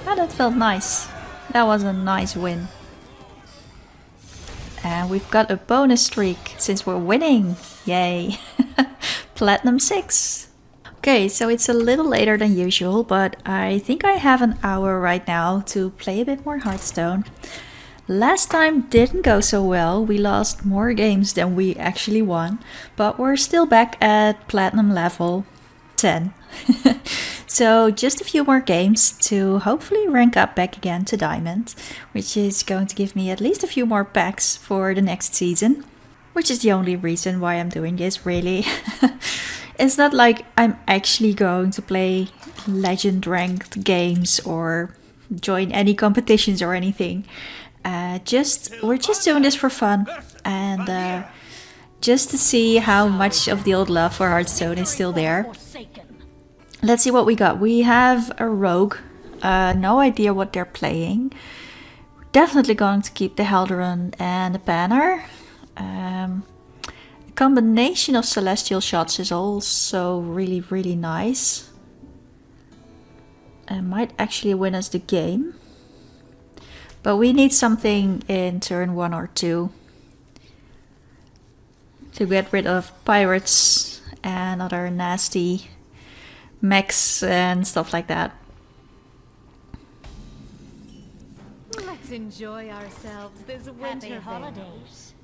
Ah, that felt nice. That was a nice win. And we've got a bonus streak since we're winning. Yay. Platinum 6. Okay, so it's a little later than usual, but I think I have an hour right now to play a bit more Hearthstone. Last time didn't go so well. We lost more games than we actually won, but we're still back at platinum level 10. So just a few more games to hopefully rank up back again to diamond, which is going to give me at least a few more packs for the next season, which is the only reason why I'm doing this, really. It's not like I'm actually going to play legend ranked games or join any competitions or anything. We're just doing this for fun and just to see how much of the old love for Hearthstone is still there. Let's see what we got. We have a rogue. No idea what they're playing. Definitely going to keep the Haldoran and the banner. A combination of celestial shots is also really nice. And might actually win us the game. But we need something in turn 1 or 2 to get rid of pirates and other nasty mechs and stuff like that. Let's enjoy ourselves this winter holidays.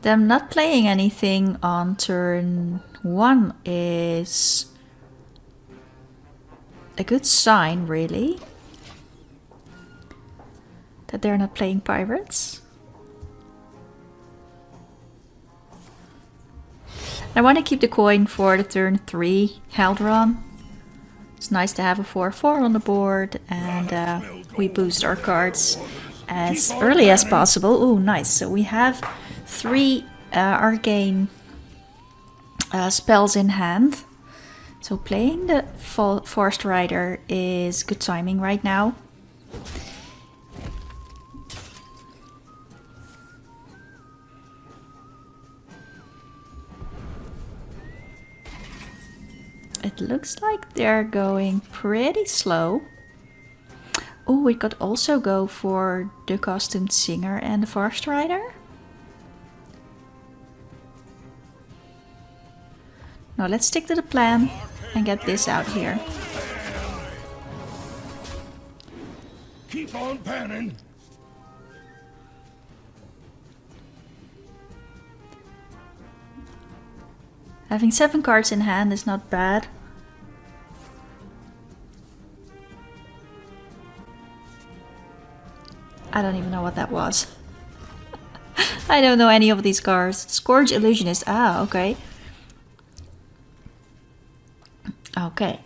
Them not playing anything on turn 1 is a good sign, really. That they're not playing pirates. I want to keep the coin for the turn 3 Haldoran. It's nice to have a 4/4 on the board, and we boost our cards as early as possible. Ooh, nice. So we have 3 arcane spells in hand. So playing the Forest Rider is good timing right now. It looks like they're going pretty slow. Oh, we could also go for the Costumed Singer and the Forest Rider. Now let's stick to the plan and get this out here. Keep on panning. Having 7 cards in hand is not bad. I don't even know what that was. I don't know any of these cards. Scourge Illusionist. Ah, okay. Okay.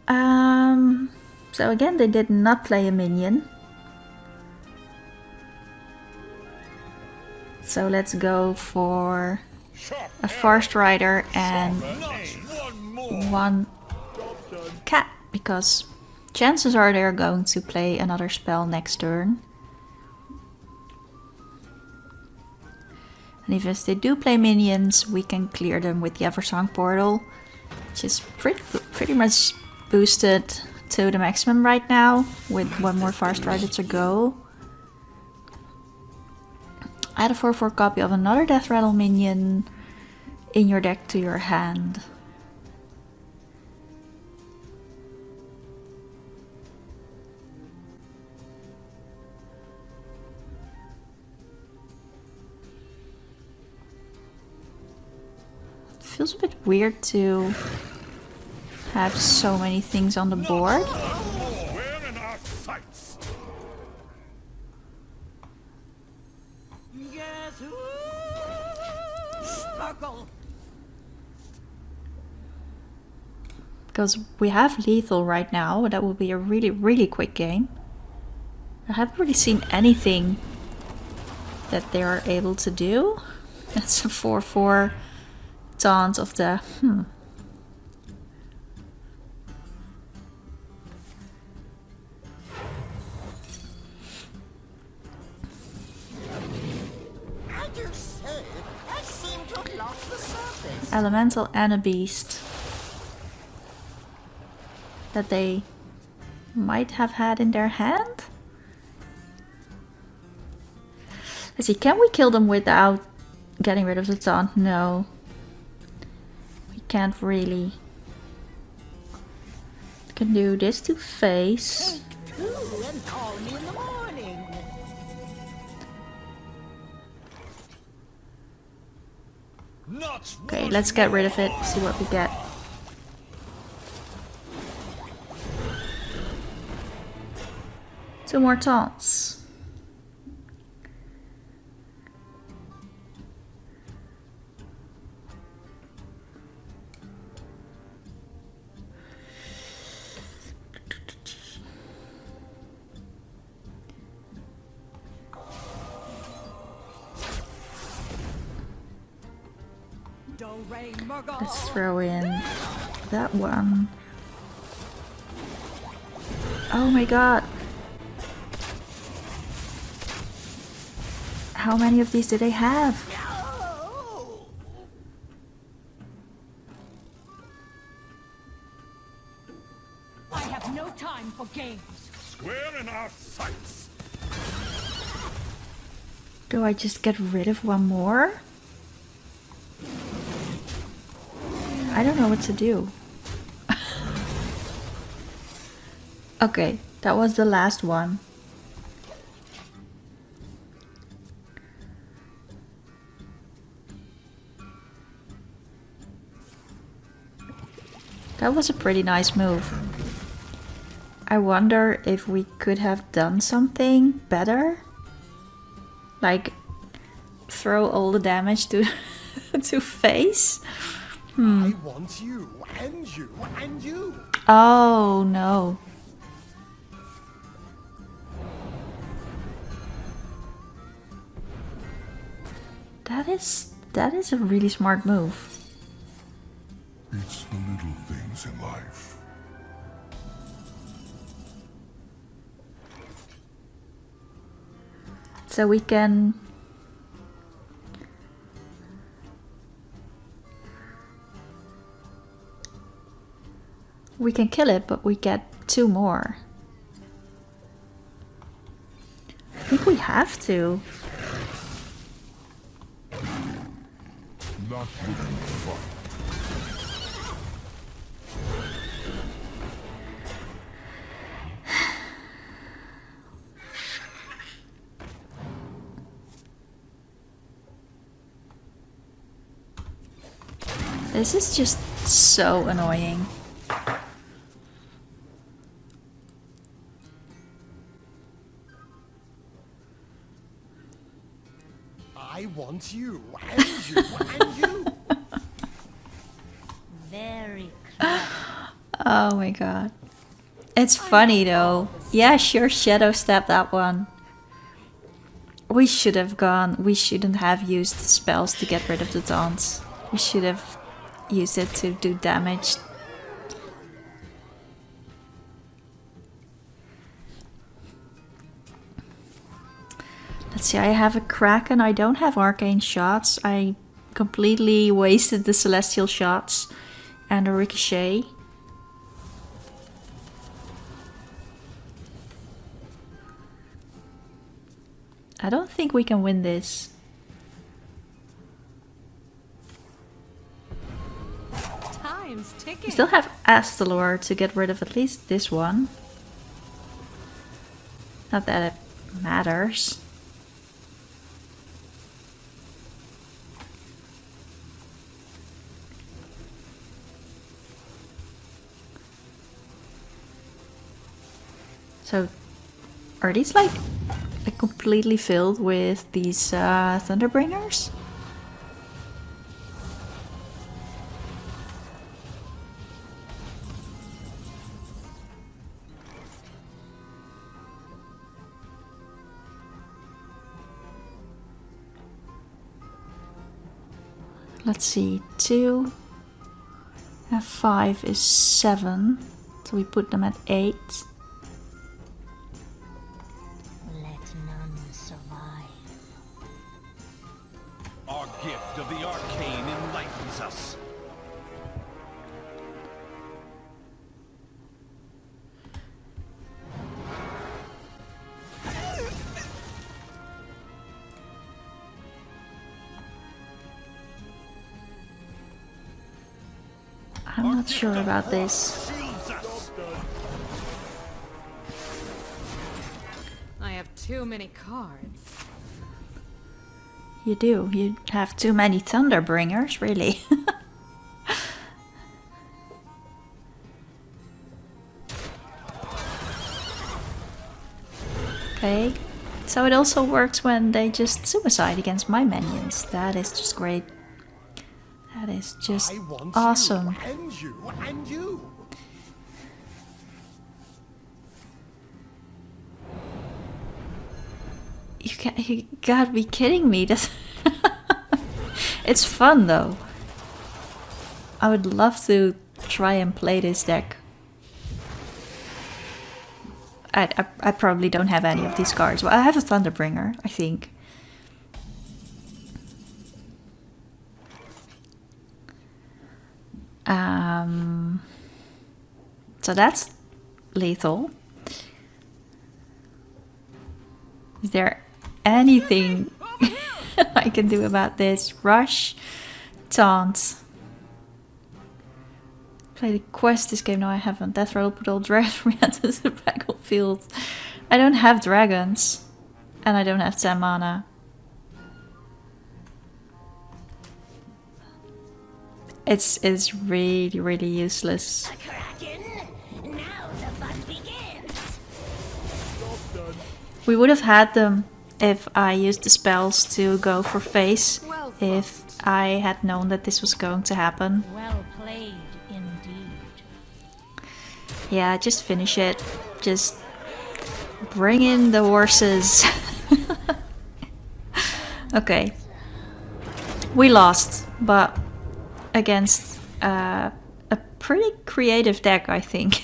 So again, they did not play a minion. So let's go for a Forest Rider and 1 cat, because chances are they're going to play another spell next turn. And if they do play minions, we can clear them with the Eversong Portal, which is pretty much boosted to the maximum right now, with 1 more Forest Rider to go. Add a 4/4 copy of another Death Rattle minion in your deck to your hand. It feels a bit weird to have so many things on the board. Because we have lethal right now, that will be a really quick game. I haven't really seen anything that they are able to do. That's a 4/4 taunt of the... Elemental and a beast that they might have had in their hand. Let's see, can we kill them without getting rid of the taunt? No. We can't really. We can do this to face. Take two and call me in the morning. Not Okay, let's get rid of it, see what we get. Two more taunts. Let's throw in that one. Oh my god. How many of these do they have? I have no time for games. square in our sights. Do I just get rid of one more? I don't know what to do. Okay, that was the last one. That was a pretty nice move. I wonder if we could have done something better. Like throw all the damage to to face. I want you, and you, and you. Oh no. That is a really smart move. It's the little things in life. So we can kill it, but we get two more. I think we have to. Not looking fun. This is just so annoying. I want you, and you, and you. Very clever. Oh my god. It's funny though. Yeah, sure, Shadow Step that one. We should have gone. We shouldn't have used the spells to get rid of the taunts. We should have used it to do damage. Let's see, I have a Kraken. I don't have arcane shots. I completely wasted the celestial shots and a ricochet. I don't think we can win this. Time's ticking. We still have Astalor to get rid of at least this one. Not that it matters. So, are these like completely filled with these Thunderbringers? Let's see, 2 and 5 is 7, so we put them at 8. Let none survive. Our gift of the arcane enlightens us. I'm not sure about this. Shields us. I have too many cards. You do. You have too many Thunderbringers, really. Okay. So it also works when they just suicide against my minions. That is just great. That is just I want awesome. you and you and you. You gotta be kidding me. That's it's fun though. I would love to try and play this deck. I probably don't have any of these cards. Well, I have a Thunderbringer, I think. So that's lethal. Is there anything I can do about this? Rush, taunt. Played a quest this game. No, I haven't. Death Rattle put all dragons from to the battlefield. I don't have dragons, and I don't have 10 mana. It's really, really useless. Now the fun begins. We would have had them if I used the spells to go for face. Well If I had known that this was going to happen. Well played, indeed. Yeah, just finish it. Just bring in the horses. Okay. We lost, but against a pretty creative deck, I think.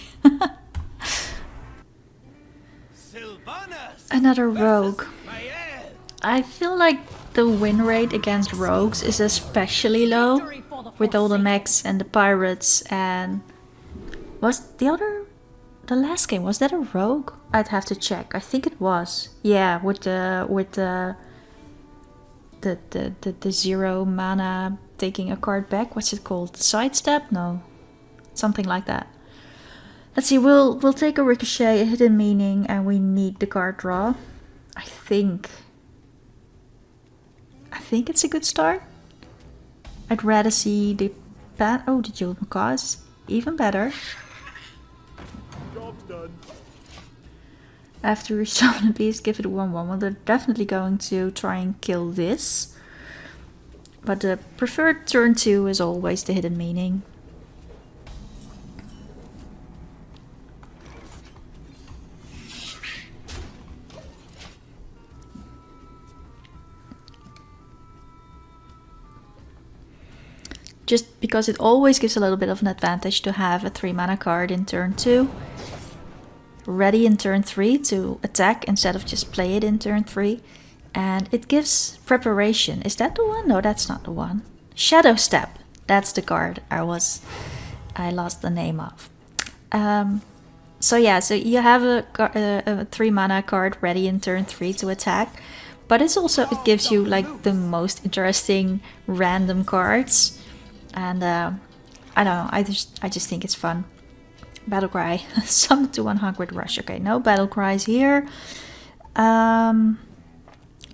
Sylvanas Another rogue. Mael. I feel like the win rate against rogues is especially low with all the mechs and the pirates. And was the last game, was that a rogue? I'd have to check. I think it was. Yeah, with the 0 mana taking a card back. What's it called? Sidestep? No, something like that. Let's see. We'll take a ricochet, a hidden meaning, and we need the card draw. I think it's a good start. I'd rather see the pan. Oh, the Jeweled Macaw is even better. Job's done. After we summon a beast, give it a 1/1. Well, they're definitely going to try and kill this. But the preferred turn 2 is always the hidden meaning. Just because it always gives a little bit of an advantage to have a 3 mana card in turn 2. Ready in turn 3 to attack instead of just play it in turn 3. And it gives preparation. Is that the one? No, that's not the one. Shadow Step. That's the card I lost the name of. So yeah, so you have a 3 mana card ready in turn 3 to attack. But it gives you like the most interesting random cards. And I don't know, I just think it's fun. Battle cry. Summon to 100 rush. Okay, no battle cries here.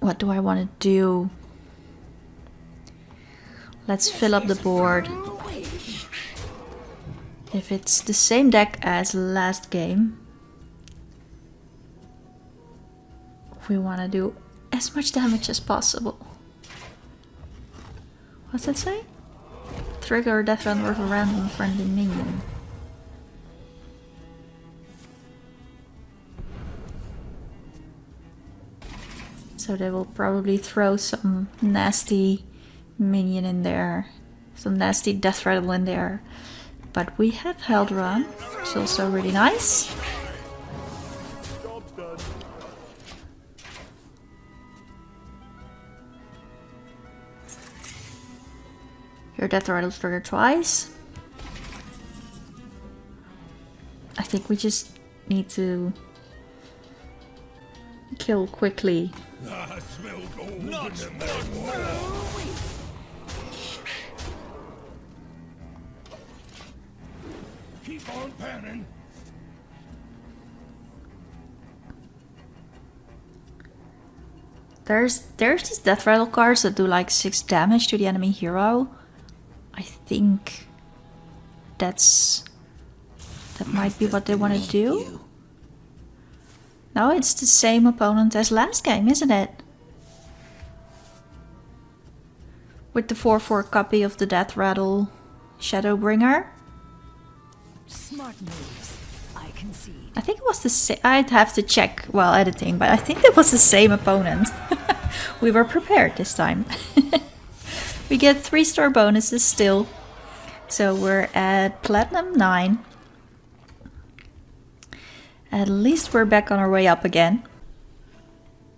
What do I want to do? Let's fill up the board. If it's the same deck as last game, we want to do as much damage as possible. What's that say? Trigger death run with a random friendly minion. So they will probably throw some nasty minion in there, some nasty death rattle in there. But we have held run, which is also really nice. Job's done. Your death rattle trigger twice. I think we just need to kill quickly. I smell gold Not in that water. Keep on panning. There's these death rattle cards that do like 6 damage to the enemy hero. I think that might be what they want to do. No, it's the same opponent as last game, isn't it? With the 4/4 copy of the death rattle Shadowbringer. Smart moves, I concede. I think it was the same. I'd have to check while editing, but I think it was the same opponent. We were prepared this time. We get 3-star bonuses still. So we're at Platinum 9. At least we're back on our way up again.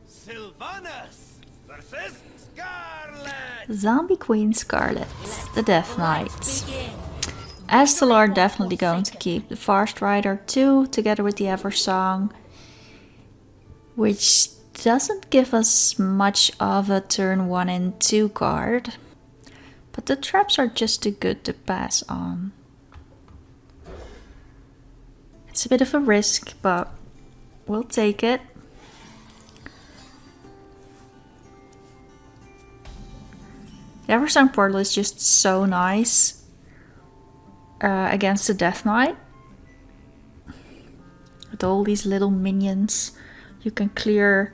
Sylvanas versus Scarlet. Zombie Queen Scarlet, the Death Knight. Astalar definitely going to keep the Fast Rider 2 together with the Eversong, which doesn't give us much of a turn 1 and 2 card, but the traps are just too good to pass on. It's a bit of a risk, but we'll take it. The Eversong portal is just so nice. Against the Death Knight. With all these little minions, you can clear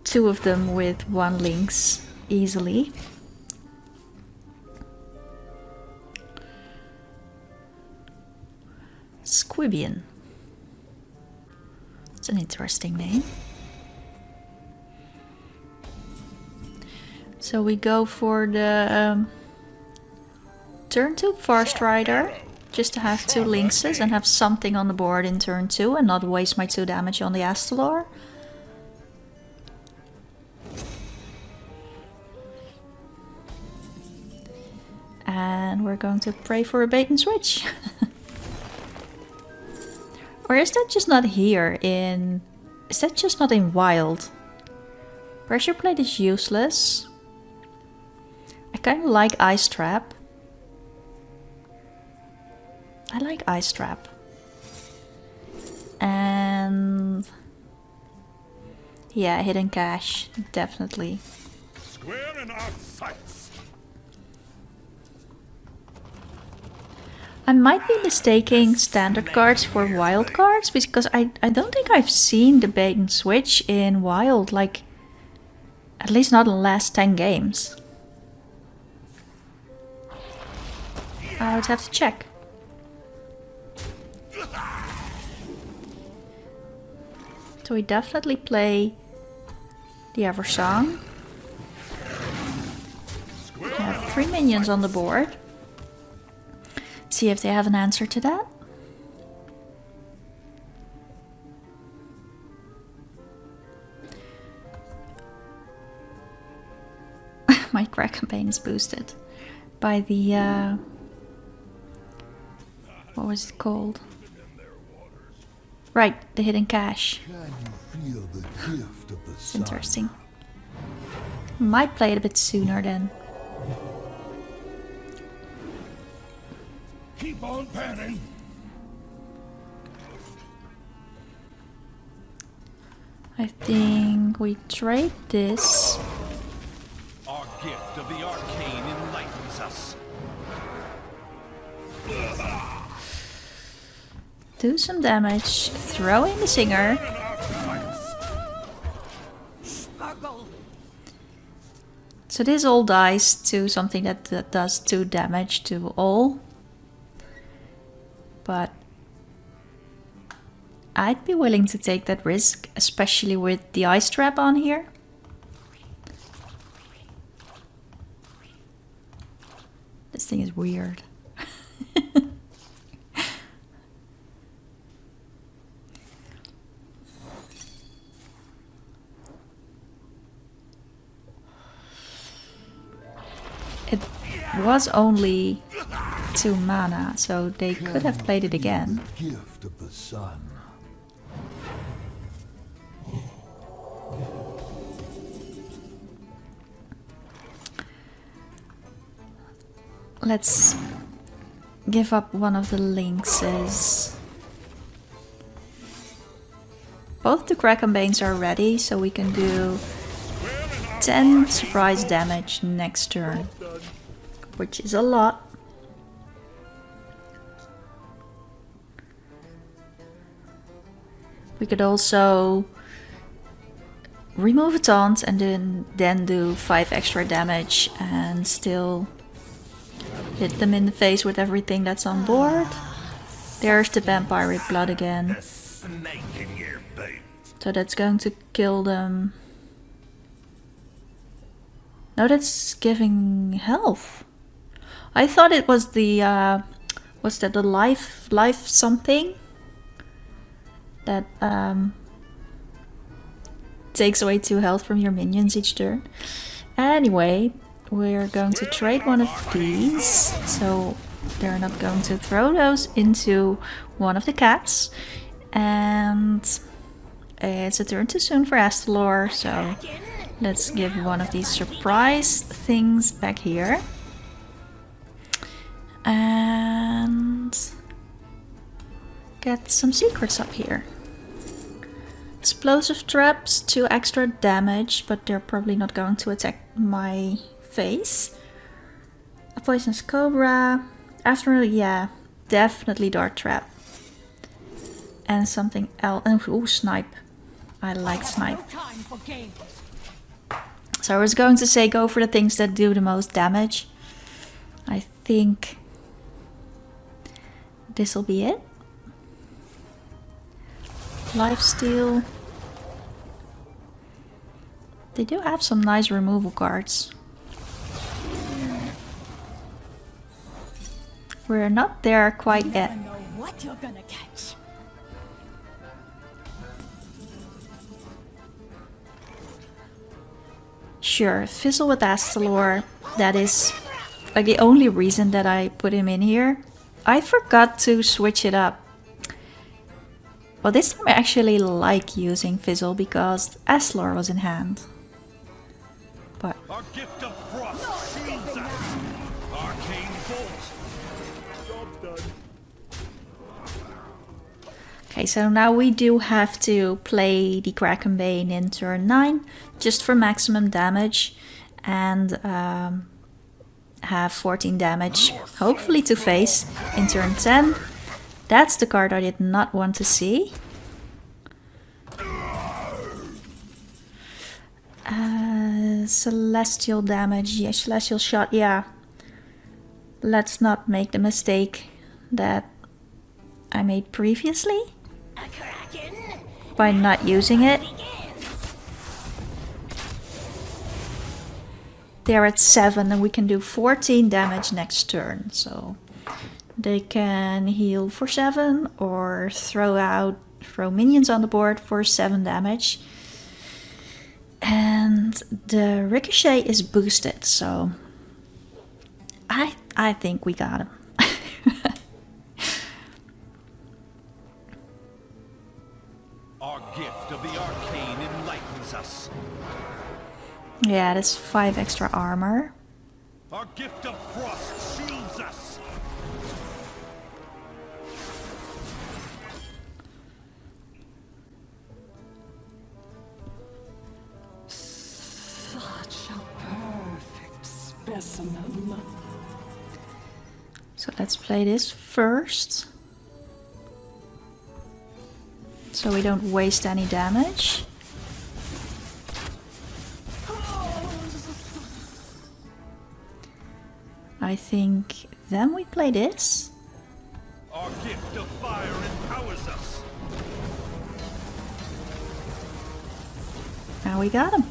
2 of them with 1 Lynx easily. Squibian. It's an interesting name. So we go for the turn 2 Fast Rider, just to have 2 Lynxes and have something on the board in turn 2 and not waste my 2 damage on the Astalar. And we're going to pray for a bait and switch. Or is that just not here in... Is that just not in Wild? Pressure Plate is useless. I kind of like Ice Trap. I like Ice Trap. And... yeah, Hidden Cache, definitely. Square in our sights. I might be mistaking standard cards for wild cards, because I don't think I've seen the bait and switch in Wild, like, at least not in the last 10 games. I would have to check. So we definitely play the Eversong. We have 3 minions on the board. See if they have an answer to that. My crack campaign is boosted by the what was it called? Right, the Hidden Cache. It's interesting. Might play it a bit sooner then. Keep on panning. I think we trade this. Our gift of the arcane enlightens us. Do some damage, throw in the Singer. So this all dies to something that does 2 damage to all. But I'd be willing to take that risk, especially with the Ice Trap on here. This thing is weird. It was only 2 mana, so they could have played it again. Gift of the sun. Let's give up one of the lynxes. Both the Kraken Banes are ready, so we can do 10 surprise damage next turn, which is a lot. We could also remove a taunt and then do 5 extra damage and still hit them in the face with everything that's on board. There's the vampire with blood again. Snake in your boot. So that's going to kill them. No, that's giving health. I thought it was the what's that, the life something that takes away 2 health from your minions each turn. Anyway, we're going to trade one of these, so they're not going to throw those into one of the cats. And it's a turn too soon for Astalor, so let's give one of these surprise things back here. And get some secrets up here. Explosive traps, 2 extra damage, but they're probably not going to attack my face. A poisonous cobra. After, yeah, definitely dart trap. And something else. Oh, snipe. I like snipe. So I was going to say go for the things that do the most damage. I think this will be it. Lifesteal. They do have some nice removal cards. We're not there quite yet. Know what you're gonna catch. Sure, Fizzle with Astalor. That is like the only reason that I put him in here. I forgot to switch it up. Well, this time I actually like using Fizzle because Astalor was in hand. But Our gift of frost shields us. Arcane bolt. okay, so now we do have to play the Kraken Bane in turn 9 just for maximum damage and have 14 damage, hopefully to face in turn 10. That's the card I did not want to see. Celestial damage, yeah, celestial shot, yeah. Let's not make the mistake that I made previously by not using it. They're at 7 and we can do 14 damage next turn, so they can heal for 7 or throw minions on the board for 7 damage. And the ricochet is boosted, so I think we got him. Our gift of the arcane enlightens us. Yeah, that's 5 extra armor. Our gift of frost shields us. Such a perfect specimen. So let's play this first, so we don't waste any damage. I think then we play this. Our gift of fire empowers us. Now we got him.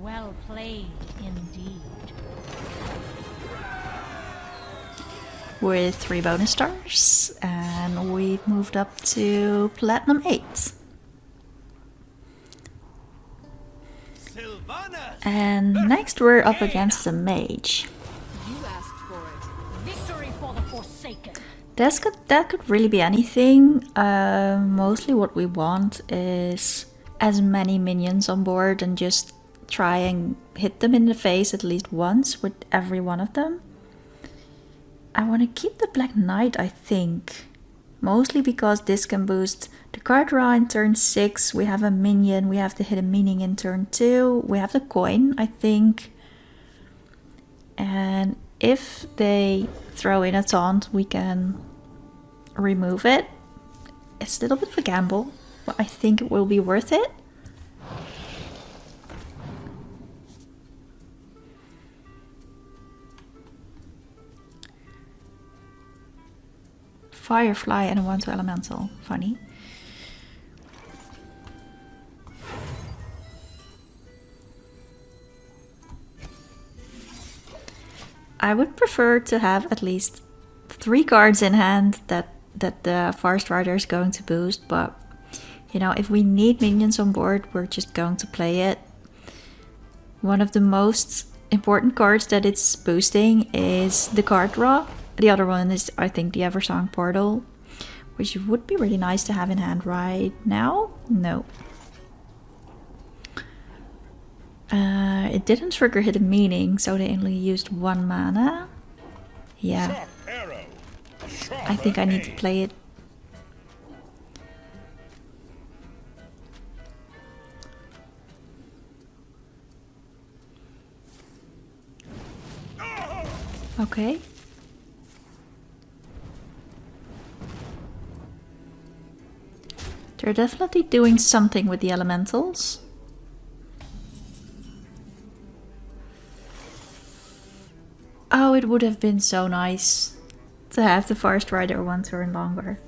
Well played, indeed. With 3 bonus stars, and we've moved up to Platinum 8. Sylvanas! And next we're up against the mage. You asked for it. Victory for the Forsaken. That could really be anything. Mostly what we want is as many minions on board and just try and hit them in the face at least once with every one of them. I want to keep the Black Knight, I think. Mostly because this can boost the card draw in turn 6. We have a minion, we have the hidden meaning in turn 2. We have the coin, I think. And if they throw in a taunt, we can remove it. It's a little bit of a gamble, but I think it will be worth it. Firefly and a 1/2 elemental. Funny. I would prefer to have at least 3 cards in hand that the Forest Rider is going to boost, but you know, if we need minions on board, we're just going to play it. One of the most important cards that it's boosting is the card draw. The other one is, I think, the Eversong Portal, which would be really nice to have in hand right now. No. It didn't trigger hidden meaning, so they only used 1 mana. Yeah. I think I need to play it. Okay. They're definitely doing something with the elementals. Oh, it would have been so nice to have the Forest Rider 1 turn longer.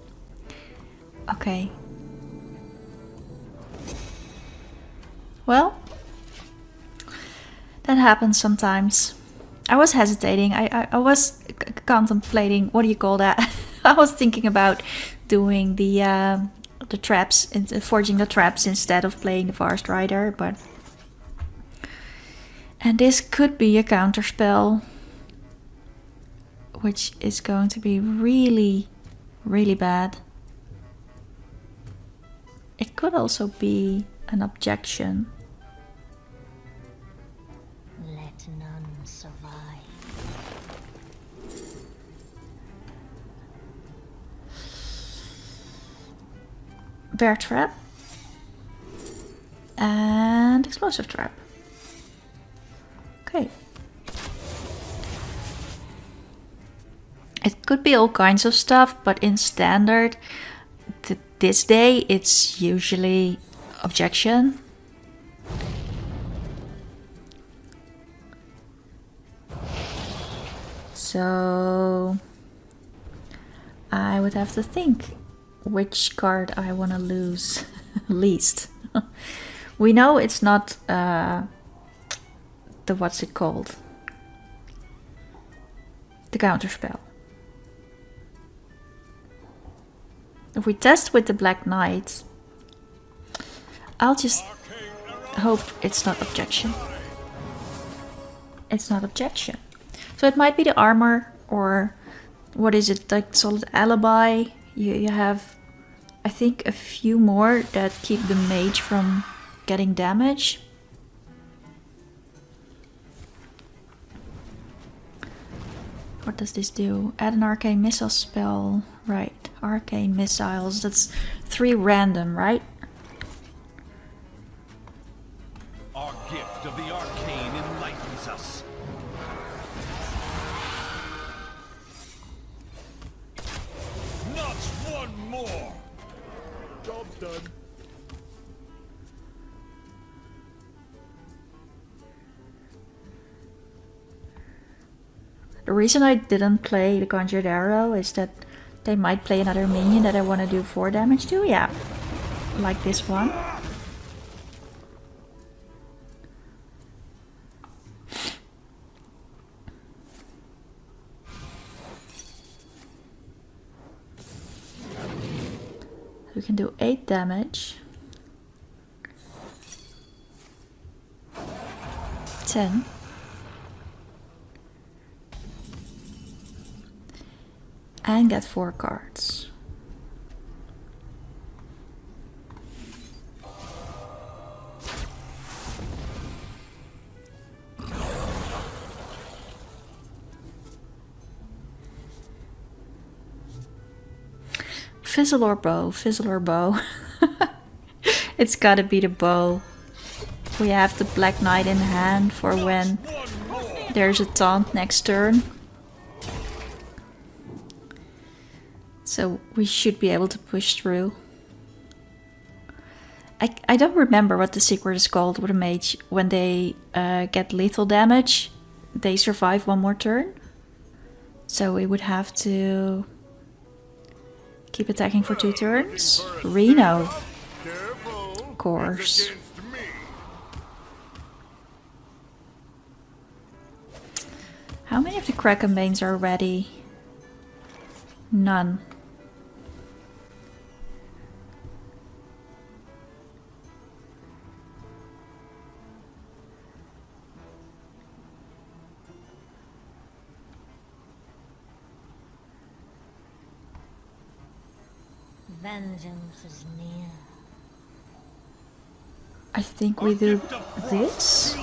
Okay. Well, that happens sometimes. I was hesitating. I was contemplating, what do you call that? I was thinking about doing the traps, forging the traps instead of playing the Forest Rider, but... And this could be a counterspell, which is going to be really, really bad. It could also be an objection. Let none survive. Bear Trap. And Explosive Trap. Okay. It could be all kinds of stuff, but in standard, this day, it's usually objection. So I would have to think which card I want to lose least. We know it's not the what's it called? The counterspell. If we test with the Black Knight, I'll just hope it's not objection. It's not objection. So it might be the armor, or what is it, like solid alibi. You have, I think, a few more that keep the mage from getting damage. What does this do? Add an arcane missile spell. Right, arcane missiles. That's 3 random, right? Our gift of the arcane enlightens us. Not one more. Job's done. The reason I didn't play the Conjured Arrow is that they might play another minion that I want to do 4 damage to. Yeah, like this one. We can do 8 damage. 10. And get 4 cards. Fizzle or bow, fizzle or bow. It's gotta be the bow. We have the Black Knight in hand for when there's a taunt next turn. So we should be able to push through. I don't remember what the secret is called with a mage. When they get lethal damage, they survive one more turn. So we would have to keep attacking for 2 turns. Reno. Of course. How many of the Kraken Banes are ready? None. Vengeance is near. I think we do this. I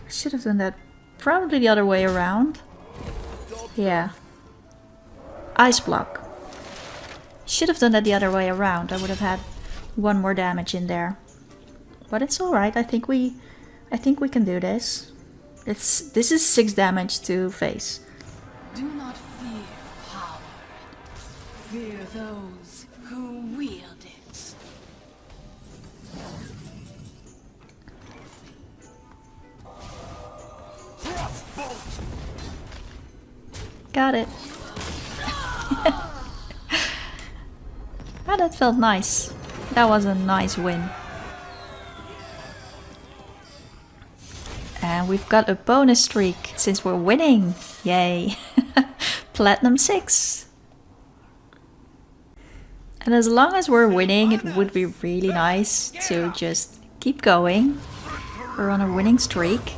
should have done that probably the other way around. Yeah. Ice block. Should have done that the other way around. I would have had 1 more damage in there. But it's alright. I think we can do this. This is 6 damage to face. Do not fear power. Fear those who wield it. Got it. Ah, that felt nice. That was a nice win. And we've got a bonus streak since we're winning. Yay. Platinum 6. And as long as we're winning, it would be really nice to just keep going. We're on a winning streak.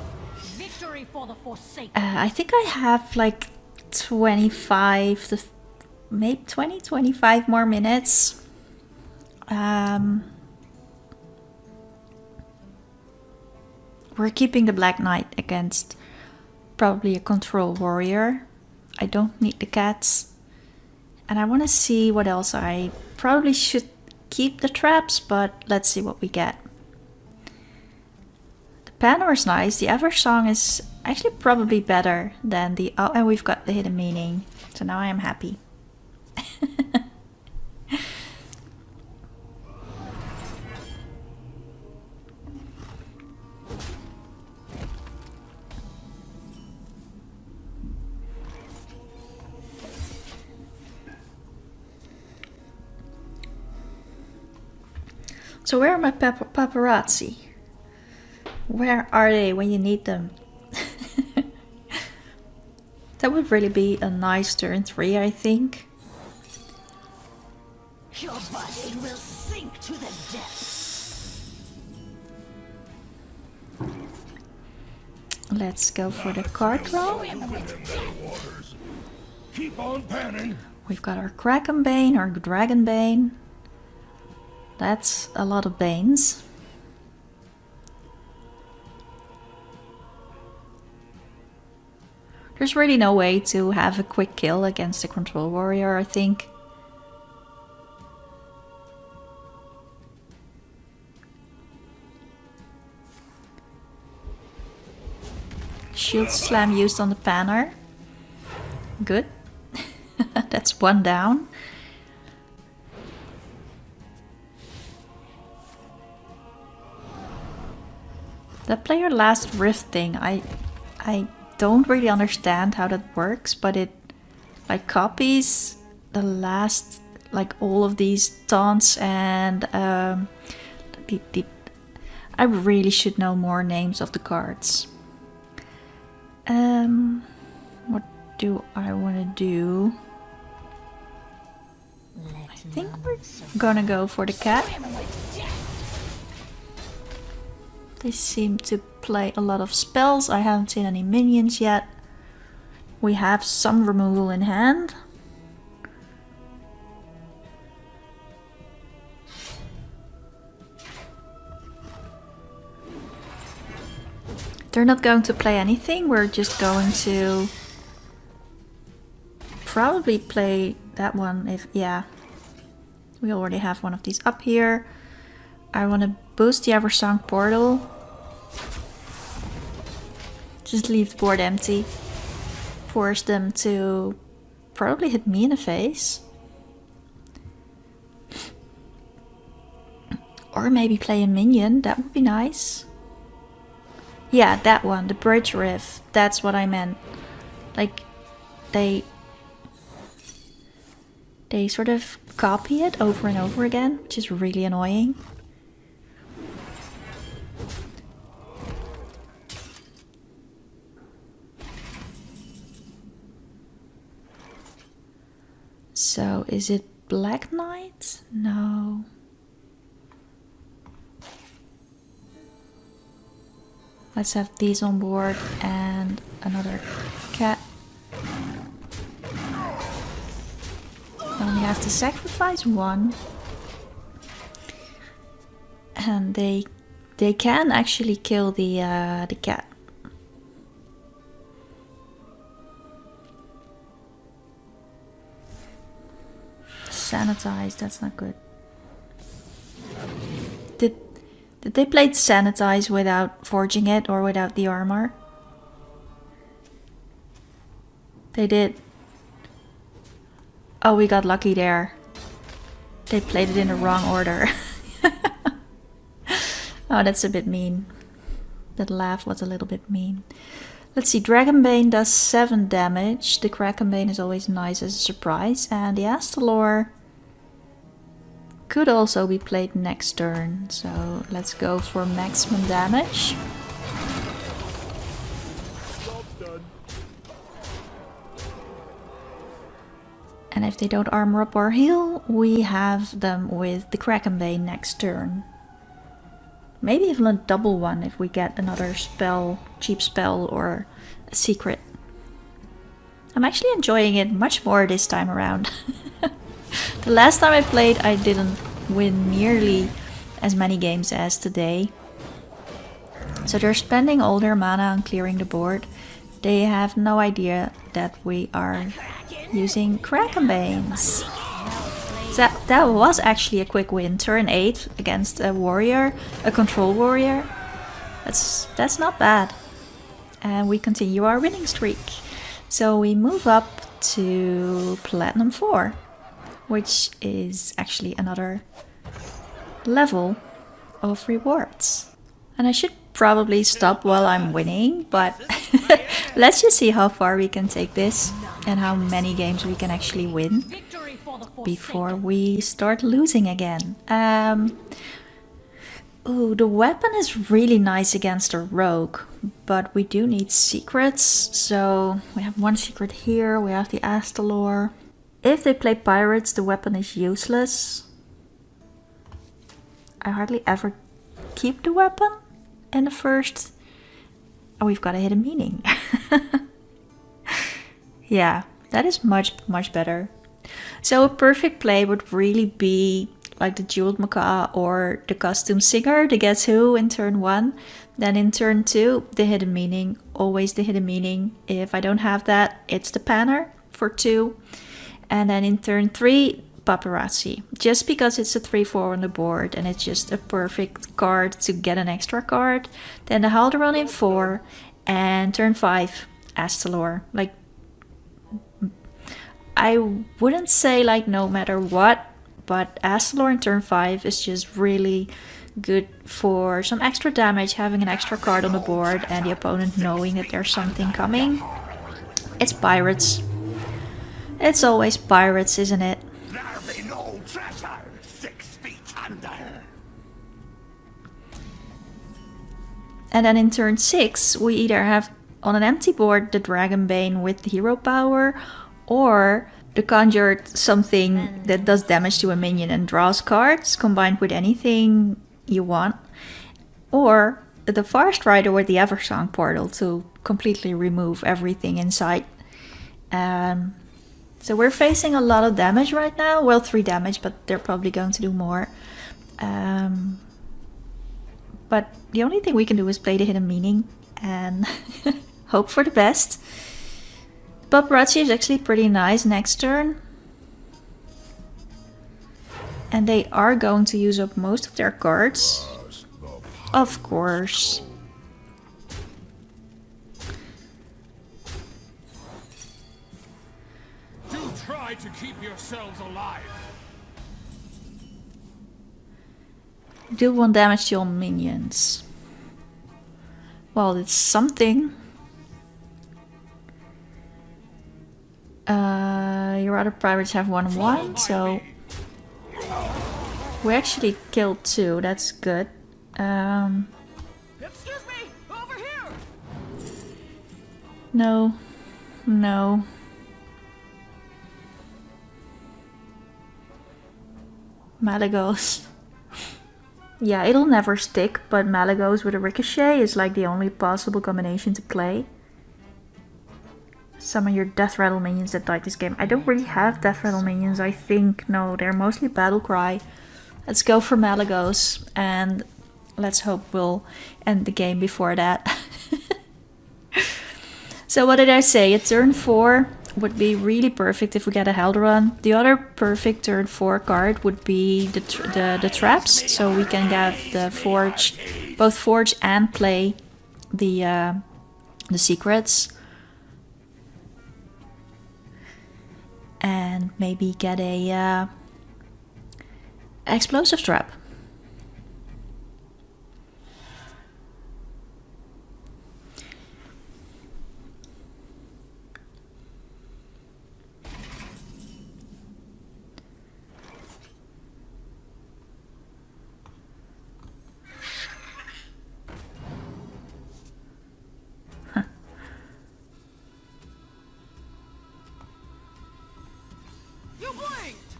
Victory for the Forsaken. I think I have like 25 to maybe 25 more minutes. We're keeping the Black Knight against probably a control warrior. I don't need the cats. And I want to see what else. I probably should keep the traps, but let's see what we get. The Panor is nice. the Eversong is actually probably better than the... Oh, and we've got the hidden meaning. So now I am happy. So where are my paparazzi? Where are they when you need them? That would really be a nice turn 3, I think. Your body will sink to the depths. Let's go for the card draw. Keep on panning. We've got our Kraken Bane, our Dragon Bane. That's a lot of Banes. There's really no way to have a quick kill against a control warrior, I think. Shield Slam used on the Panor. Good. That's 1 down. That player last rift thing, I don't really understand how that works, but it like copies the last, like all of these taunts and I really should know more names of the cards. What do I want to do? I think we're gonna go for the cat. They seem to play a lot of spells. I haven't seen any minions yet. We have some removal in hand. They're not going to play anything. We're just going to probably play that one if, yeah. We already have one of these up here. I want to boost the Eversong portal. Just leave the board empty. Force them to probably hit me in the face. Or maybe play a minion, that would be nice. Yeah, that one, the Bridge Riff. That's what I meant. Like, they sort of copy it over and over again, which is really annoying. So, is it Black Knight? No. Let's have these on board and another cat. I only have to sacrifice one. And they can actually kill the cat. Sanitize, that's not good. Did they play Sanitize without forging it or without the armor? They did. Oh, we got lucky there. They played it in the wrong order. Oh, that's a bit mean. That laugh was a little bit mean. Let's see, Dragonbane does 7 damage. The Krakenbane is always nice as a surprise. And the Astalor could also be played next turn. So let's go for maximum damage. And if they don't armor up or heal, we have them with the Krakenbane next turn. Maybe even a double one if we get another spell, cheap spell or a secret. I'm actually enjoying it much more this time around. The last time I played, I didn't win nearly as many games as today. So they're spending all their mana on clearing the board. They have no idea that we are using Krakenbanes. That was actually a quick win. Turn 8 against a warrior, a control warrior. That's not bad. And we continue our winning streak. So we move up to Platinum 4, which is actually another level of rewards. And I should probably stop while I'm winning, but let's just see how far we can take this and how many games we can actually win before we start losing again. Ooh, the weapon is really nice against a rogue, but we do need secrets. So we have one secret here, we have the Astalor. If they play pirates, the weapon is useless. I hardly ever keep the weapon in the first... Oh, we've got a hidden meaning. Yeah, that is much, much better. So a perfect play would really be like the Jeweled Macaw or the Costume Singer, the Guess Who in turn 1. Then in turn 2, the hidden meaning, always the hidden meaning. If I don't have that, it's the Panner for 2. And then in turn 3, Paparazzi. Just because it's a 3-4 on the board and it's just a perfect card to get an extra card. Then the Halderon in 4 and turn 5, Astalor. Like, I wouldn't say like no matter what, but Astalor in turn 5 is just really good for some extra damage, having an extra card on the board and the opponent knowing that there's something coming. It's pirates. It's always pirates, isn't it? There be no treasure 6 feet under. And then in turn 6, we either have on an empty board the Dragonbane with the hero power, or the Conjured something that does damage to a minion and draws cards, combined with anything you want. Or the Far Strider with the Eversong portal to completely remove everything inside. So we're facing a lot of damage right now. Well, 3 damage, but they're probably going to do more. But the only thing we can do is play the hidden meaning and hope for the best. Paparazzi is actually pretty nice next turn. And they are going to use up most of their cards. Of course. Do try to keep yourselves alive. Do 1 damage to your minions. Well, it's something. Your other pirates have 1/1, so we actually killed 2. That's good. Excuse me, over here. No, no. Malagos. Yeah, it'll never stick, but Malagos with a ricochet is like the only possible combination to play. Summon your Death Rattle minions that died this game. I don't really have Death Rattle minions, I think. No, they're mostly Battle Cry. Let's go for Malagos, and let's hope we'll end the game before that. So what did I say? A turn 4 would be really perfect if we get a Held Run. The other perfect turn 4 card would be the traps, so we can get the Forge, both Forge and play the secrets. And maybe get a explosive trap. You blinked.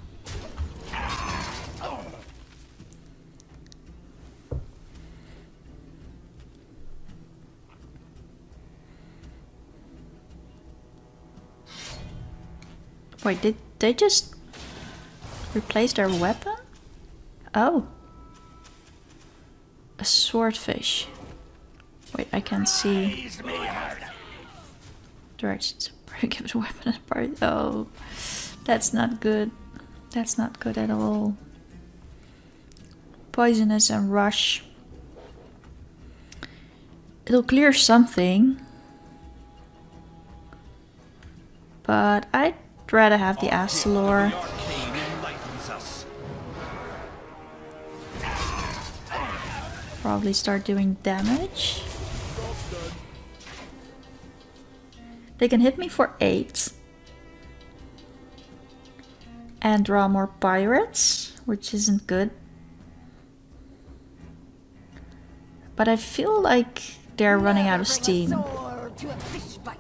Wait, did they just replace their weapon? Oh. A swordfish. Wait, I can see directions. Give it a weapon as part. Oh, that's not good. That's not good at all. Poisonous and rush. It'll clear something. But I'd rather have the Astalor. The arcane enlightens us. Probably start doing damage. They can hit me for 8. And draw more pirates, which isn't good. But I feel like they're running out of steam. Sword to a fish bite.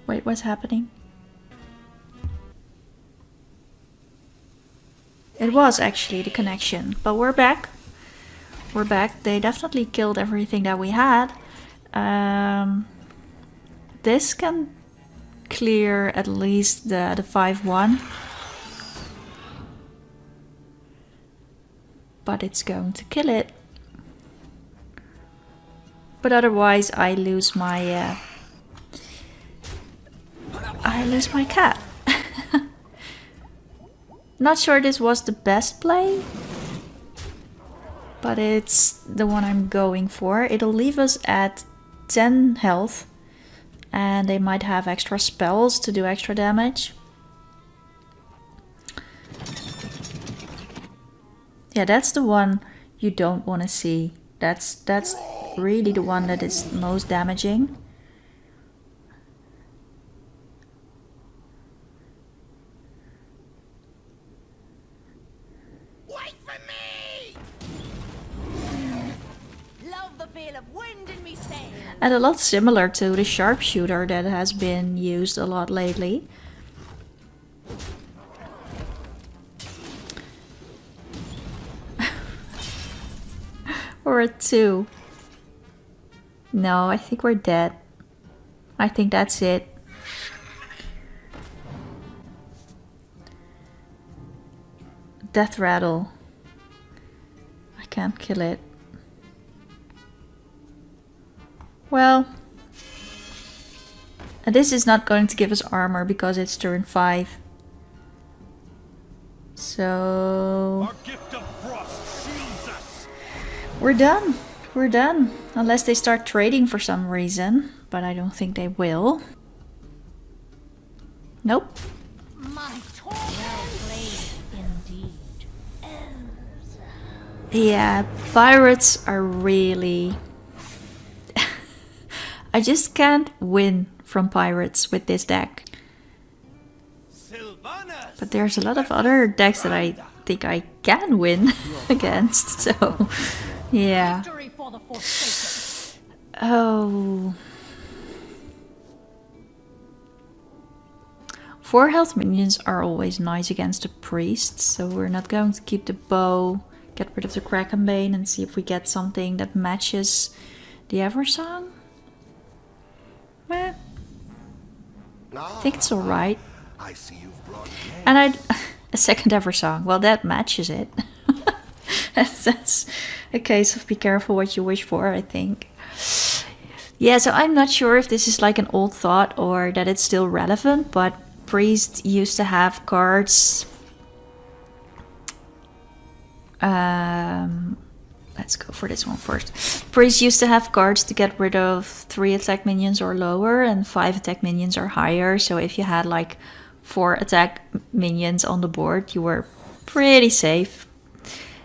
Wait, what's happening? It was actually the connection, but we're back. We're back. They definitely killed everything that we had. This can clear at least the 5-1. But it's going to kill it. But otherwise I lose my cat. Not sure this was the best play, but it's the one I'm going for. It'll leave us at 10 health, and they might have extra spells to do extra damage. Yeah, that's the one you don't want to see. That's really the one that is most damaging. Wait for me! Love the feel of wind in me sails. And a lot similar to the sharpshooter that has been used a lot lately. Or a 2. No, I think we're dead. I think that's it. Death rattle. I can't kill it. Well, this is not going to give us armor because it's turn 5. So Our gift of frost shields us. we're done. We're done. Unless they start trading for some reason, but I don't think they will. Nope. My torment. Well played, indeed. Ends. Yeah, pirates are really... I just can't win from pirates with this deck. Sylvanas. But there's a lot of other decks that I think I can win against, so... Yeah. Victory for the Forsaken. Oh... 4 health minions are always nice against a priest, so we're not going to keep the bow, get rid of the Krakenbane and see if we get something that matches the Eversong. I think it's alright. I see you've brought game. And a second Eversong, well that matches it. That's a case of be careful what you wish for, I think. Yeah, so I'm not sure if this is like an old thought or that it's still relevant, but Priest used to have cards. Let's go for this one first. Priest used to have cards to get rid of 3 attack minions or lower and 5 attack minions or higher. So if you had like 4 attack minions on the board, you were pretty safe.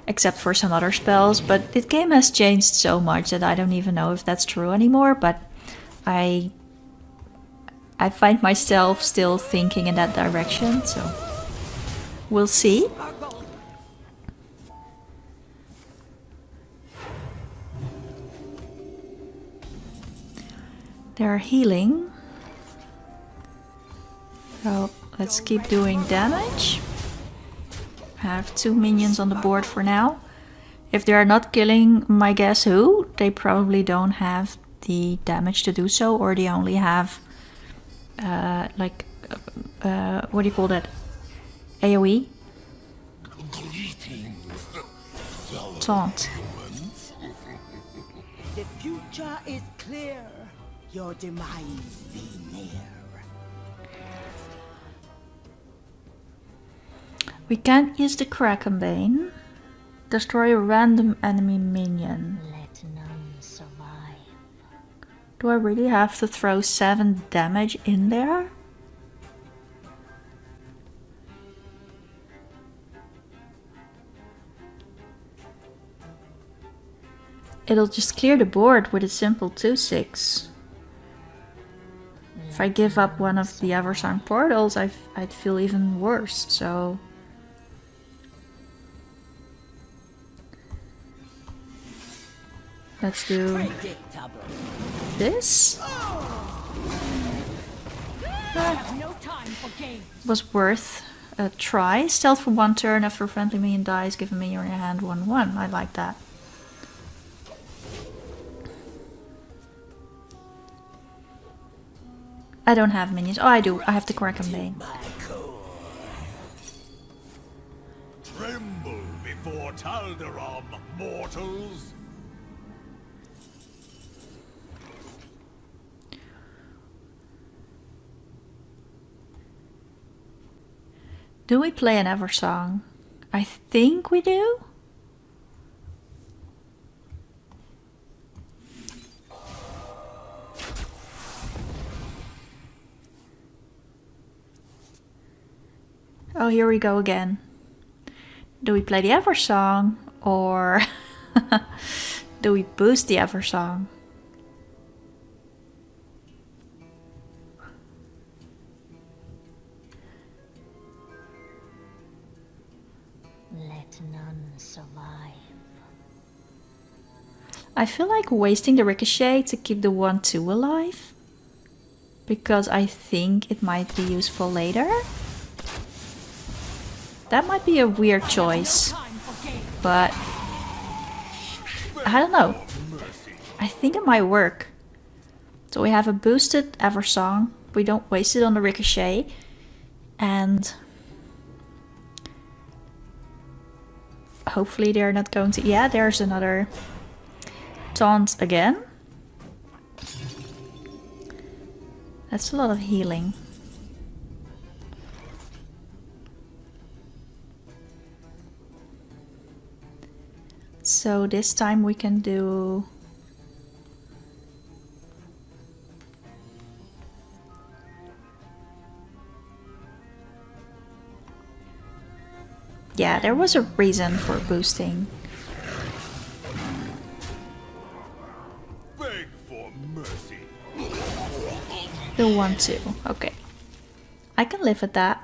Except for some other spells. But the game has changed so much that I don't even know if that's true anymore. But I find myself still thinking in that direction, so we'll see. They're healing. So let's keep doing damage. I have 2 minions on the board for now. If they are not killing my guess who, they probably don't have the damage to do so, or they only have what do you call that? AoE? Taunt. The future is clear. Your demise be near. We can't use the Krakenbane. Destroy a random enemy minion. Let none survive. Do I really have to throw 7 damage in there? It'll just clear the board with a simple 2/6. If I give up one of the Eversong portals, I'd feel even worse, so... Let's do this. No time for games. Was worth a try. Stealth for 1 turn after a friendly minion dies, give a minion in your hand 1/1. I like that. I don't have minions. Oh, I do. I have the Krakenbane. Tremble before Taldaram, mortals. Do we play an Eversong? I think we do. Oh, here we go again. Do we play the Eversong or do we boost the Eversong? Let none survive. I feel like wasting the Ricochet to keep the 1/2 alive, because I think it might be useful later. That might be a weird choice, Time for games. but I don't know. I think it might work. So we have a boosted Eversong. We don't waste it on the Ricochet. And hopefully they're not going to... Yeah, there's another taunt again. That's a lot of healing. So this time we can do... Yeah, there was a reason for boosting. Beg for mercy. The 1-2. Okay. I can live with that.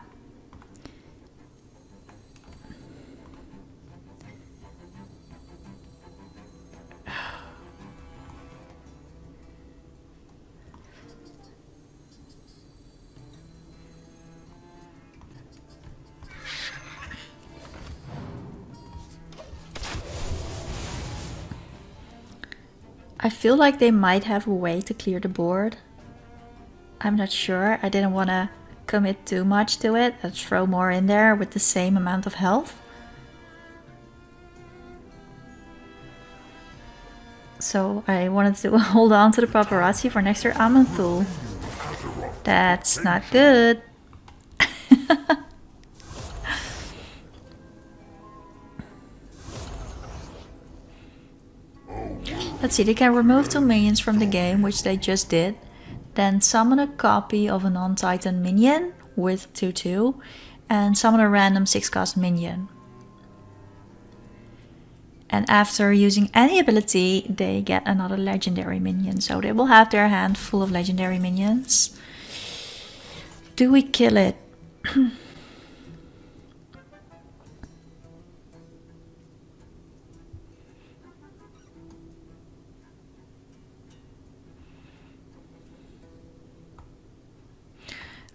I feel like they might have a way to clear the board. I'm not sure. I didn't want to commit too much to it. Let's throw more in there with the same amount of health. So I wanted to hold on to the paparazzi for next turn. Amanthul. That's not good. Let's see, they can remove 2 minions from the game, which they just did. Then summon a copy of a non-Titan minion with 2/2. And summon a random 6-cost minion. And after using any ability, they get another legendary minion. So they will have their hand full of legendary minions. Do we kill it?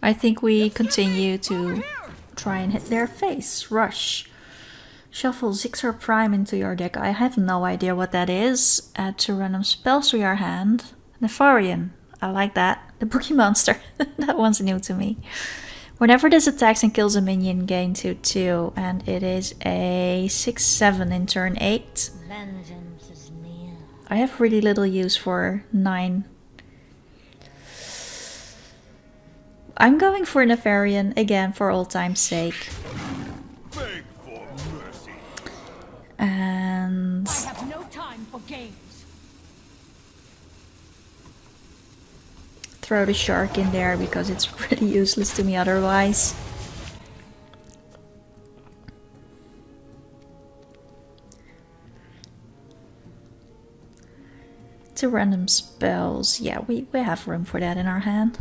I think we continue to try and hit their face. Rush. Shuffle Zixar Prime into your deck. I have no idea what that is. Add 2 random spells to your hand. Nefarian. I like that. The Boogie Monster. That one's new to me. Whenever this attacks and kills a minion, gain 2/2. And it is a 6/7 in turn 8. Vengeance is near. I have really little use for 9. I'm going for Nefarian again for old time's sake. Beg for mercy. And I have no time for games. throw the shark in there because it's pretty useless to me otherwise. Two random spells. Yeah, we have room for that in our hand.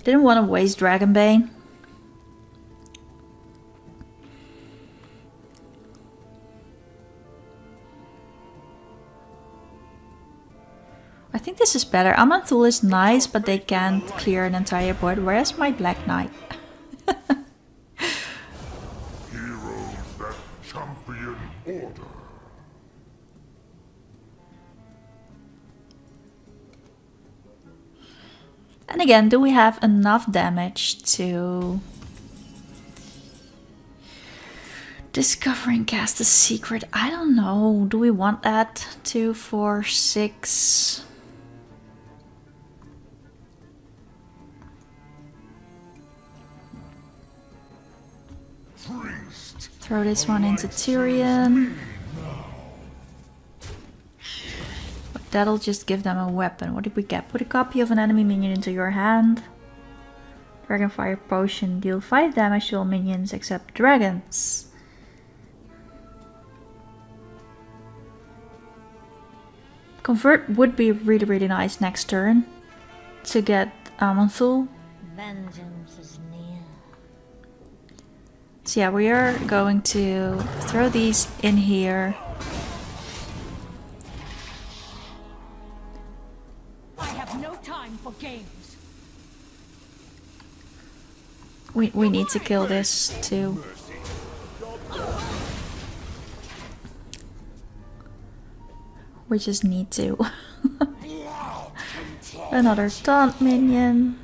Didn't want to waste Dragonbane. I think this is better. Amanthul is nice, but they can't clear an entire board. Whereas my Black Knight? Heroes that champion order. And again, do we have enough damage to discover and cast a secret? I don't know. Do we want that? 2, 4, 6. Priest. Throw this one into Tyrion. But that'll just give them a weapon. What did we get? Put a copy of an enemy minion into your hand. Dragonfire Potion. Deal 5 damage to all minions except dragons. Convert would be really nice next turn to get Amanthul. Vengeance is near. So yeah, we are going to throw these in here. I have no time for games. We need to kill this too. We just need to. Another taunt minion.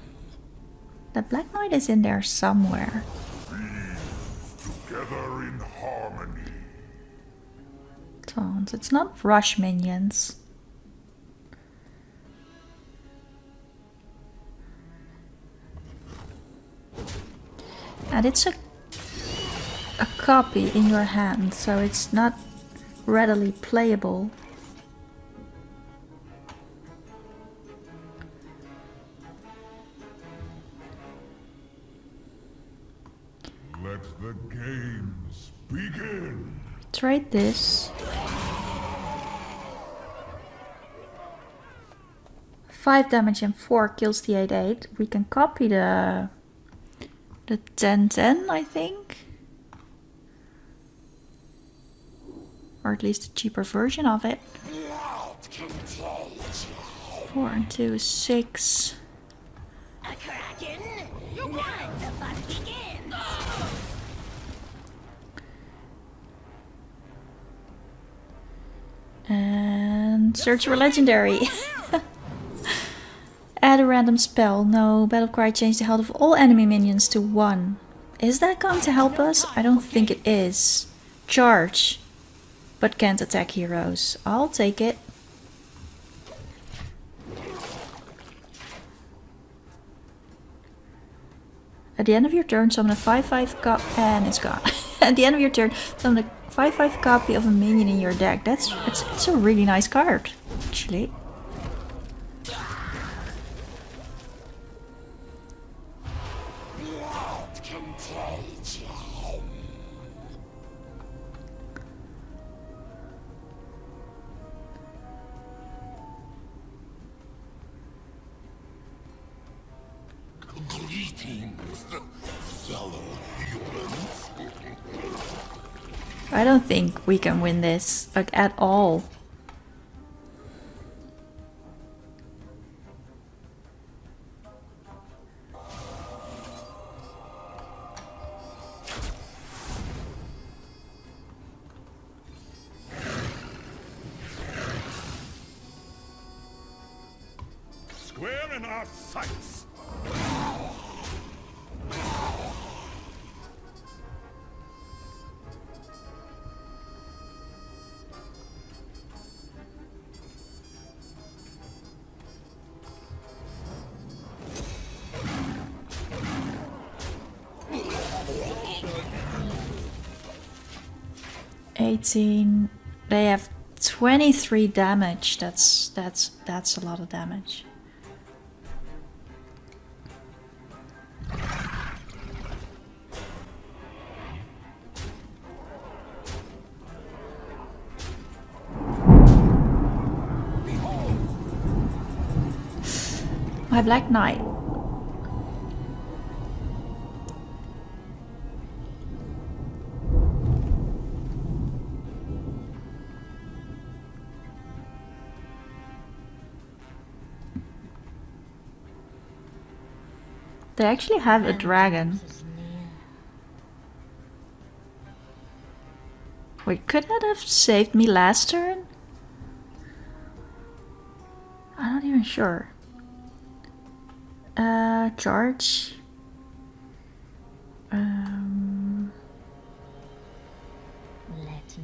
The Black Knight is in there somewhere. Together in harmony. Taunt. It's not rush minions. And it's a copy in your hand, so it's not readily playable. Let the games begin. Trade this. 5 damage and 4 kills the 8/8. We can copy the 10/10, I think. Or at least a cheaper version of it. 4 and 2 is 6. A kraken? Now the fun begins! And search for legendary. Add a random spell. No, battle cry change the health of all enemy minions to 1. Is that going to help us? I don't think it is. Charge, but can't attack heroes. I'll take it. At the end of your turn, summon a 5/5 copy, and it's gone. At the end of your turn, summon a 5/5 copy of a minion in your deck. It's a really nice card, actually. Greetings, fellow humans. I don't think we can win this, like, at all. Square in our sights. They have 23 damage. That's a lot of damage. My Black Knight. They actually have a dragon. Wait, could that have saved me last turn? I'm not even sure. Charge. Let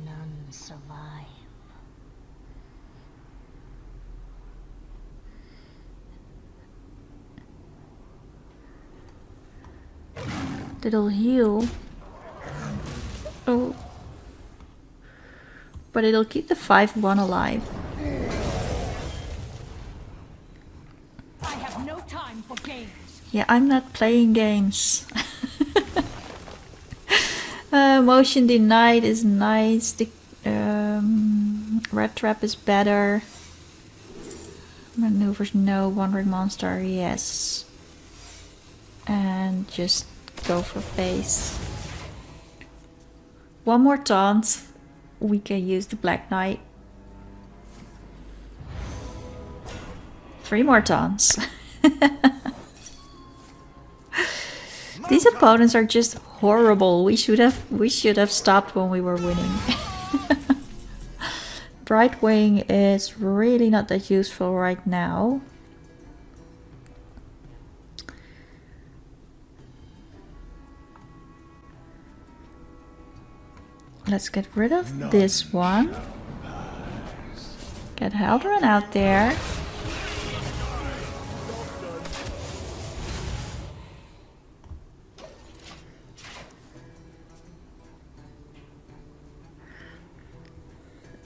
none survive. It'll heal. Oh. But it'll keep the 5/1 alive. I have no time for games. Yeah, I'm not playing games. Motion denied is nice. The red trap is better. Maneuvers no. Wandering monster, yes. And just go for face. One more taunt. We can use the Black Knight. 3 more taunts. These opponents are just horrible. We should have stopped when we were winning. Brightwing is really not that useful right now. Let's get rid of this one. Get Haldron out there.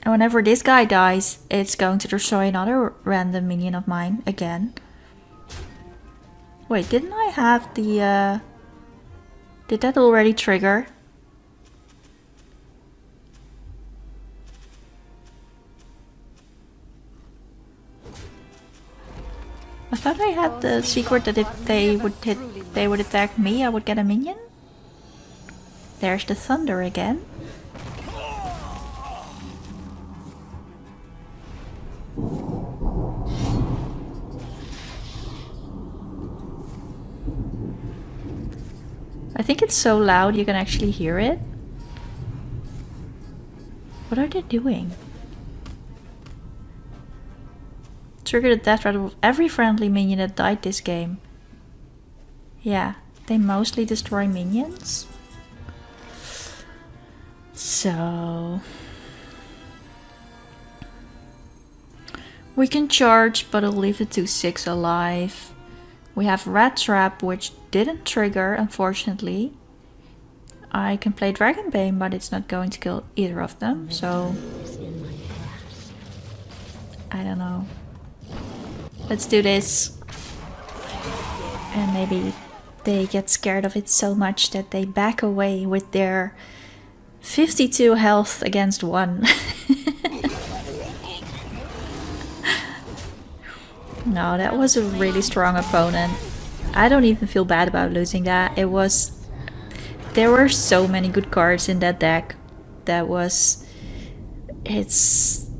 And whenever this guy dies, it's going to destroy another random minion of mine again. Wait, didn't I have the... Did that already trigger? I thought I had the secret that if they would attack me, I would get a minion. There's the thunder again. I think it's so loud you can actually hear it. What are they doing? Trigger the death rate of every friendly minion that died this game. Yeah, they mostly destroy minions. So... we can charge, but I'll leave the 2/6 alive. We have Rat Trap, which didn't trigger, unfortunately. I can play Dragonbane, but it's not going to kill either of them, so... I don't know. Let's do this. And maybe they get scared of it so much that they back away with their 52 health against 1. No, that was a really strong opponent. I don't even feel bad about losing that. It was... There were so many good cards in that deck. That was... It's...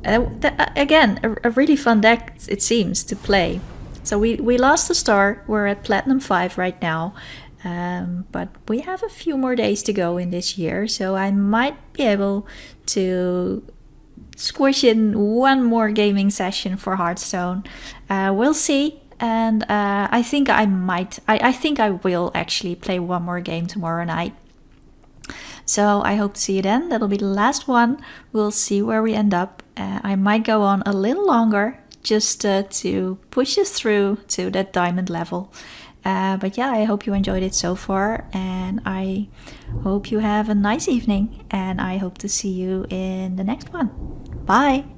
again, a really fun deck, it seems, to play. So we lost the start. We're at Platinum 5 right now. But we have a few more days to go in this year. So I might be able to... squish in one more gaming session for Hearthstone. We'll see, and I think I might. I think I will actually play one more game tomorrow night. So I hope to see you then. That'll be the last one. We'll see where we end up. I might go on a little longer just to push us through to that diamond level. But yeah, I hope you enjoyed it so far, and I hope you have a nice evening, and I hope to see you in the next one. Bye!